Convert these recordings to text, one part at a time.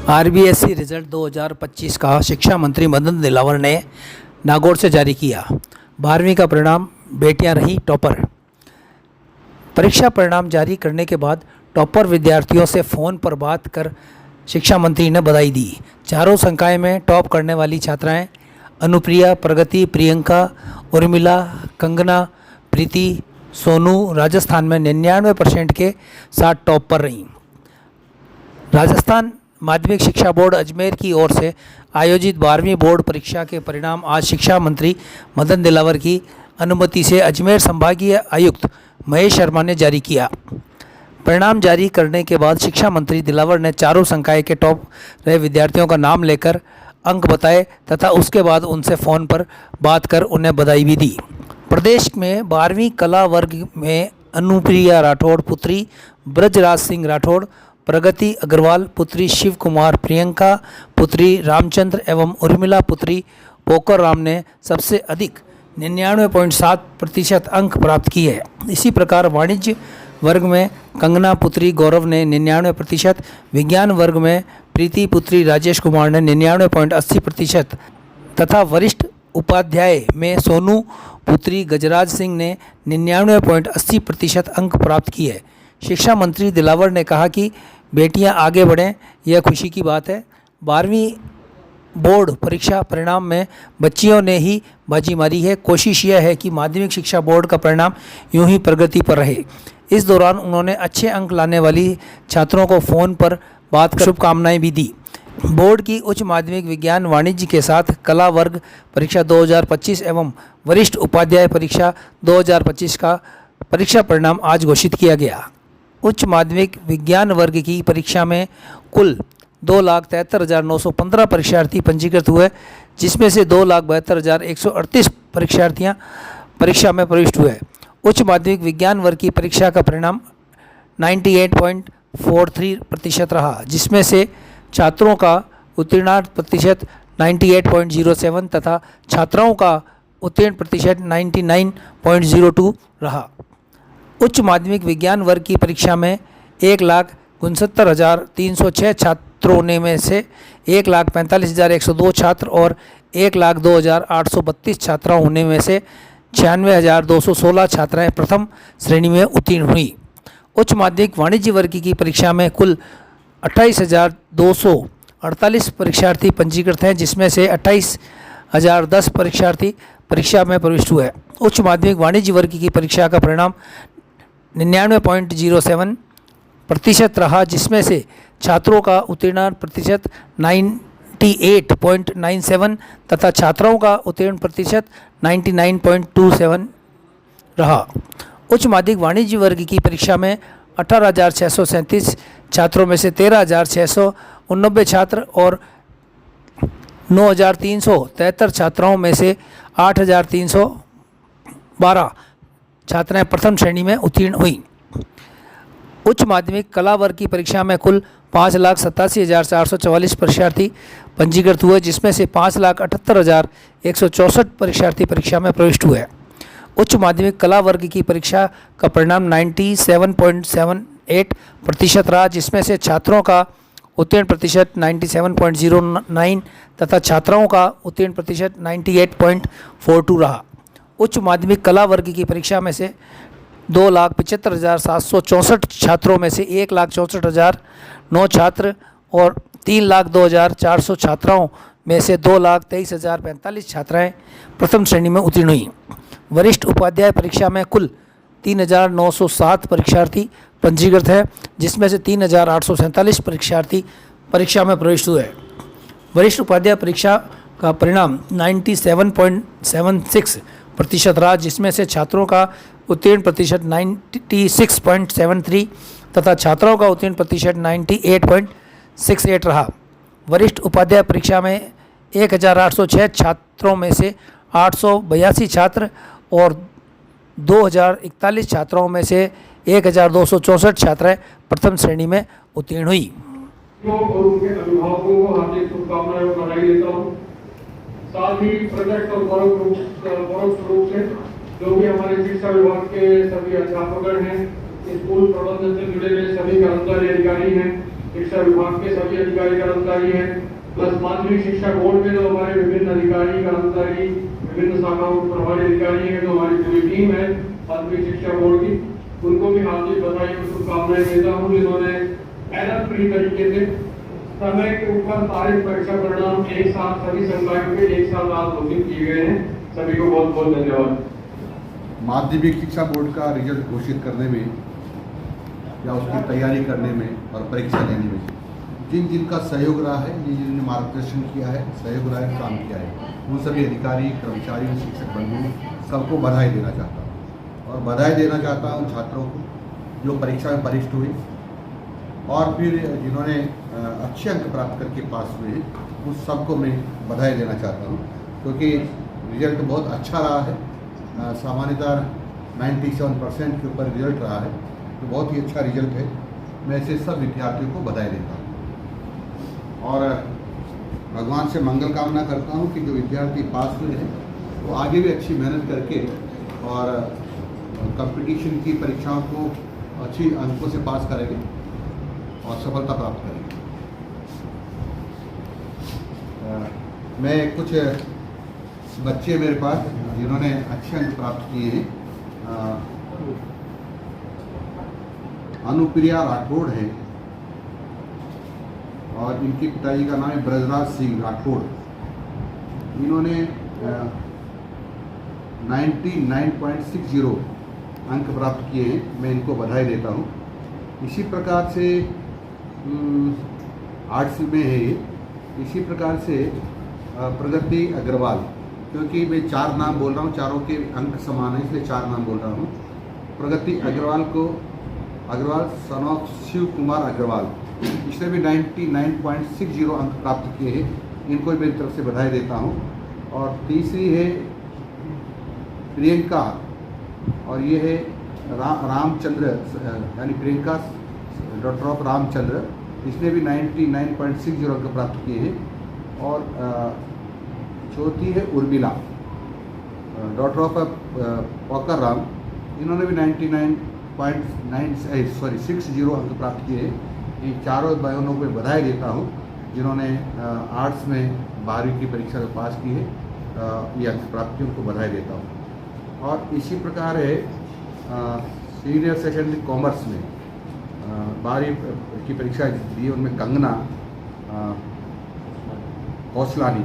RBSC result 2025 का शिक्षा मंत्री मदन दिलावर ने नागौर से जारी किया। 12वीं का परिणाम, बेटियां रहीं टॉपर। परीक्षा परिणाम जारी करने के बाद टॉपर विद्यार्थियों से फ़ोन पर बात कर शिक्षा मंत्री ने बधाई दी। चारों संकाय में टॉप करने वाली छात्राएं अनुप्रिया, प्रगति, प्रियंका, उर्मिला, कंगना, प्रीति, सोनू राजस्थान में 99% के साथ टॉप पर रहीं। राजस्थान माध्यमिक शिक्षा बोर्ड अजमेर की ओर से आयोजित 12वीं बोर्ड परीक्षा के परिणाम आज शिक्षा मंत्री मदन दिलावर की अनुमति से अजमेर संभागीय आयुक्त महेश शर्मा ने जारी किया। परिणाम जारी करने के बाद शिक्षा मंत्री दिलावर ने चारों संकाय के टॉप रहे विद्यार्थियों का नाम लेकर अंक बताए तथा उसके बाद उनसे फ़ोन पर बात कर उन्हें बधाई भी दी। प्रदेश में 12वीं कला वर्ग में अनुप्रिया राठौड़ पुत्री ब्रजराज सिंह राठौड़, प्रगति अग्रवाल पुत्री शिव कुमार, प्रियंका पुत्री रामचंद्र एवं उर्मिला पुत्री पोकर राम ने सबसे अधिक 99.7% अंक प्राप्त किए। इसी प्रकार वाणिज्य वर्ग में कंगना पुत्री गौरव ने 99%, विज्ञान वर्ग में प्रीति पुत्री राजेश कुमार ने 99.80% तथा वरिष्ठ उपाध्याय में सोनू पुत्री गजराज सिंह ने 99.80% अंक प्राप्त किए। शिक्षा मंत्री दिलावर ने कहा कि बेटियां आगे बढ़ें, यह खुशी की बात है। 12वीं बोर्ड परीक्षा परिणाम में बच्चियों ने ही बाजी मारी है। कोशिश यह है कि माध्यमिक शिक्षा बोर्ड का परिणाम यूं ही प्रगति पर रहे। इस दौरान उन्होंने अच्छे अंक लाने वाली छात्रों को फ़ोन पर बात कर शुभकामनाएं भी दी। बोर्ड की उच्च माध्यमिक विज्ञान वाणिज्य के साथ कला वर्ग परीक्षा 2025 एवं वरिष्ठ उपाध्याय परीक्षा 2025 का परीक्षा परिणाम आज घोषित किया गया। उच्च माध्यमिक विज्ञान वर्ग की परीक्षा में कुल 2,73,915 परीक्षार्थी पंजीकृत हुए, जिसमें से 2,72,138 परीक्षार्थियां परीक्षा में प्रविष्ट हुए। उच्च माध्यमिक विज्ञान वर्ग की परीक्षा का परिणाम 98.43% रहा, जिसमें से छात्रों का उत्तीर्ण प्रतिशत 98.07 तथा छात्राओं का उत्तीर्ण प्रतिशत 99.02 रहा। उच्च माध्यमिक विज्ञान वर्ग की परीक्षा में 1,69,306 छात्रों ने में से 1,45,102 छात्र और 1,02,832 छात्राओं होने में से 96,216 छात्राएं प्रथम श्रेणी में उत्तीर्ण हुई। उच्च माध्यमिक वाणिज्य वर्ग की परीक्षा में कुल 28,248 परीक्षार्थी पंजीकृत हैं, जिसमें से 28,010 परीक्षार्थी परीक्षा में प्रविष्ट हुए। उच्च माध्यमिक वाणिज्य वर्ग की परीक्षा का परिणाम 99.07% रहा, जिसमें से छात्रों का उत्तीर्ण प्रतिशत 98.97 तथा छात्राओं का उत्तीर्ण प्रतिशत 99.27 रहा। उच्च माध्यमिक वाणिज्य वर्ग की परीक्षा में 18,637 छात्रों में से 13,689 छात्र और 9,373 छात्राओं में से 8,312 छात्राएं प्रथम श्रेणी में उत्तीर्ण हुई। उच्च माध्यमिक कला वर्ग की परीक्षा में कुल 5,87,444 परीक्षार्थी पंजीकृत हुए, जिसमें से 5,78,164 परीक्षार्थी परीक्षा में प्रविष्ट हुए। उच्च माध्यमिक कला वर्ग की परीक्षा का परिणाम 97.78% रहा, जिसमें से छात्रों का उत्तीर्ण प्रतिशत 97.09 तथा छात्राओं का उत्तीर्ण प्रतिशत 98.42 रहा। उच्च माध्यमिक कला वर्ग की परीक्षा में से 2,75,764 छात्रों में से 1,64,009 छात्र और 3,02,400 छात्राओं में से 2,23,045 छात्राएं प्रथम श्रेणी में उत्तीर्ण हुई। वरिष्ठ उपाध्याय परीक्षा में कुल 3,907 परीक्षार्थी पंजीकृत हैं, जिसमें से 3,847 परीक्षार्थी परीक्षा में प्रविष्ट हुए। वरिष्ठ उपाध्याय परीक्षा का परिणाम 97.76% रहा, जिसमें से छात्रों का उत्तीर्ण प्रतिशत 96.73 तथा छात्राओं का उत्तीर्ण प्रतिशत 98.68 रहा। वरिष्ठ उपाध्याय परीक्षा में 1,806 छात्रों में से 882 छात्र और 2,041 छात्राओं में से 1,264 छात्राएं प्रथम श्रेणी में उत्तीर्ण हुई। और उनके अभिभावकों को हार्दिक शुभकामनाएं और बधाई देता हूँ। साथ ही प्रत्यक्ष और परोक्ष रूप से जो भी हमारे शिक्षा विभाग के सभी अध्यापक हैं, स्कूल प्रबंधन से जुड़े हुए सभी कर्मचारी अधिकारी हैं, शिक्षा विभाग के सभी अधिकारी कर्मचारी हैं, प्लस माध्यमिक शिक्षा बोर्ड के जो हमारे विभिन्न अधिकारी कर्मचारी, विभिन्न शाखाओं के प्रभारी अधिकारी हैं, जो हमारी पूरी टीम है माध्यमिक शिक्षा बोर्ड की, उनको भी हार्दिक बधाई और शुभकामनाएं देता हूँ, जिन्होंने एरर फ्री तरीके से समय के ऊपर सारे परीक्षा परिणाम एक साथ सभी संकायों के एक साथ आज घोषित किए गए हैं। सभी को बहुत बहुत धन्यवाद। माध्यमिक शिक्षा बोर्ड का रिजल्ट घोषित करने में या उसकी तैयारी करने में और परीक्षा लेने में जिन जिनका सहयोग रहा है, जिन्होंने मार्गदर्शन किया है, सहयोग रहा है, काम किया है, उन सभी अधिकारी, कर्मचारी, शिक्षक बंधुओं सबको बधाई देना चाहता हूँ। और बधाई देना चाहता हूँ छात्रों को जो परीक्षा में वरिष्ठ हुए और फिर जिन्होंने अच्छे अंक प्राप्त करके पास हुए हैं, उन सबको मैं बधाई देना चाहता हूँ, क्योंकि रिजल्ट बहुत अच्छा रहा है। सामान्यतः 97% के ऊपर रिजल्ट रहा है, तो बहुत ही अच्छा रिजल्ट है। मैं ऐसे सब विद्यार्थियों को बधाई देता हूँ और भगवान से मंगल कामना करता हूँ कि जो विद्यार्थी पास हुए हैं वो आगे भी अच्छी मेहनत करके और कंपटीशन की परीक्षाओं को अच्छी अंकों से पास करेंगे और सफलता प्राप्त करेंगे। मैं कुछ बच्चे मेरे पास जिन्होंने अच्छे अंक प्राप्त किए हैं, अनुप्रिया राठौड़ है और इनके पिताजी का नाम है ब्रजराज सिंह राठौड़। इन्होंने 99.60 अंक प्राप्त किए हैं, मैं इनको बधाई देता हूँ। इसी प्रकार से आर्ट्स में है ये। इसी प्रकार से प्रगति अग्रवाल, क्योंकि मैं 4 नाम बोल रहा हूँ, चारों के अंक समान है इसलिए 4 नाम बोल रहा हूँ। प्रगति अग्रवाल सन ऑफ शिव कुमार अग्रवाल, इसने भी 99.60 अंक प्राप्त किए हैं, इनको भी मेरी तरफ से बधाई देता हूँ। और तीसरी है प्रियंका, और ये है रामचंद्र, यानी प्रियंका डॉक्टर ऑफ रामचंद्र, इसने भी 99.60 अंक प्राप्त किए हैं। और चौथी है Urmila doctor of poker Ram, इन्होंने भी 60 अंक प्राप्त किए हैं। इन चारों बहनों को बधाई देता हूँ जिन्होंने आर्ट्स में 12वीं की परीक्षा में पास की है, ये अंक प्राप्त किए, उनको बधाई देता हूँ। और इसी प्रकार है सीनियर सेकेंडरी कॉमर्स में 12वीं की परीक्षा दी, उनमें कंगना कौसलानी,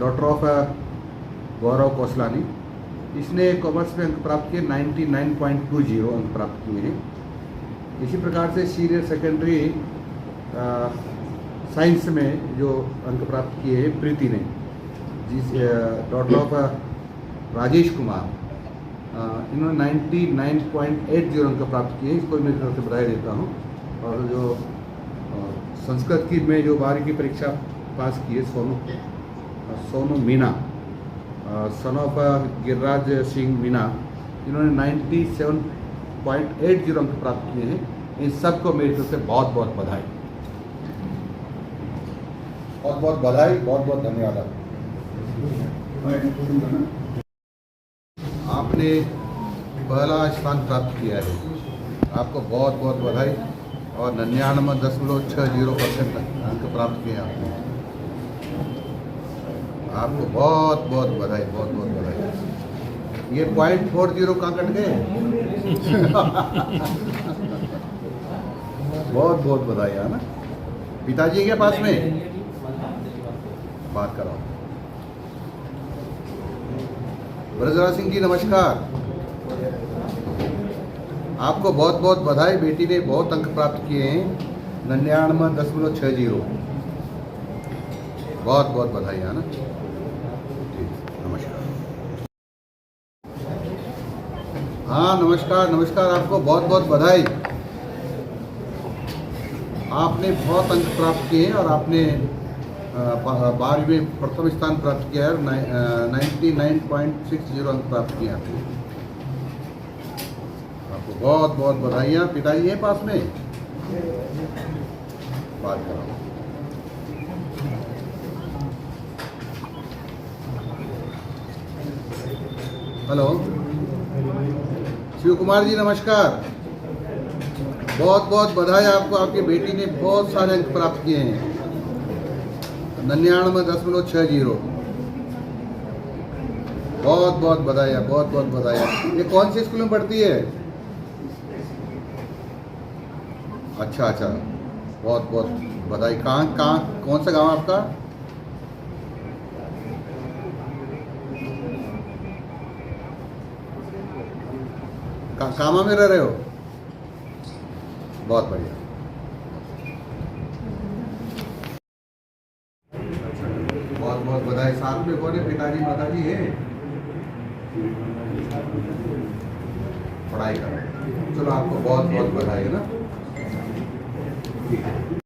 डॉक्टर ऑफ गौरव कौसलानी, इसने कॉमर्स में अंक प्राप्त किए 99.20 अंक प्राप्त किए हैं। इसी प्रकार से सीनियर सेकेंडरी साइंस में जो अंक प्राप्त किए हैं प्रीति ने, जिस डॉक्टर ऑफ राजेश कुमार, इन्होंने 99.80 अंक प्राप्त किए, इसको मेरी तरफ से बधाई देता हूँ। और जो संस्कृत की में जो 12वीं की परीक्षा पास की है सोनू मीना, सन ऑफ गिरिराज सिंह मीना, इन्होंने 97.80 अंक प्राप्त किए हैं। इन सबको मेरी तरफ से बहुत बहुत बधाई, बहुत बहुत बधाई, बहुत बहुत धन्यवाद। आपने पहला स्थान प्राप्त किया है, आपको बहुत बहुत बधाई और 99.60% अंक प्राप्त किए आपने, आपको बहुत बहुत बधाई, बहुत बहुत बधाई। ये 0.40 कहाँ कट गए? बहुत बहुत बधाई है ना। पिताजी के पास में बात कराओ। ब्रजराज सिंह जी नमस्कार, आपको बहुत बहुत बधाई। बेटी ने बहुत अंक प्राप्त किए हैं, 99.60, बहुत बहुत बधाई है ना। नमस्कार। हाँ नमस्कार, नमस्कार, आपको बहुत बहुत बधाई। आपने बहुत अंक प्राप्त किए हैं और आपने 12वीं में प्रथम स्थान प्राप्त किया है, 99.60 अंक प्राप्त किए आपने, आपको बहुत बहुत बधाइयाँ। पिताजी है पास में, बात कराओ। हेलो शिव कुमार जी नमस्कार। बहुत बहुत बधाई आपको, आपकी बेटी ने बहुत सारे अंक प्राप्त किए हैं, 99.60। बहुत बहुत बधाई, बहुत बहुत बधाई। ये कौन सी स्कूल में पढ़ती है? अच्छा अच्छा, बहुत बहुत बधाई। कहाँ कहाँ कौन सा गांव है आपका? कामा में रह रहे हो? बहुत बढ़िया। बहुत बहुत बधाई। साथ में कौन है? पिताजी माताजी है? पढ़ाई कर रहे हैं। चलो आपको बहुत बहुत बधाई है ना। ठीक है।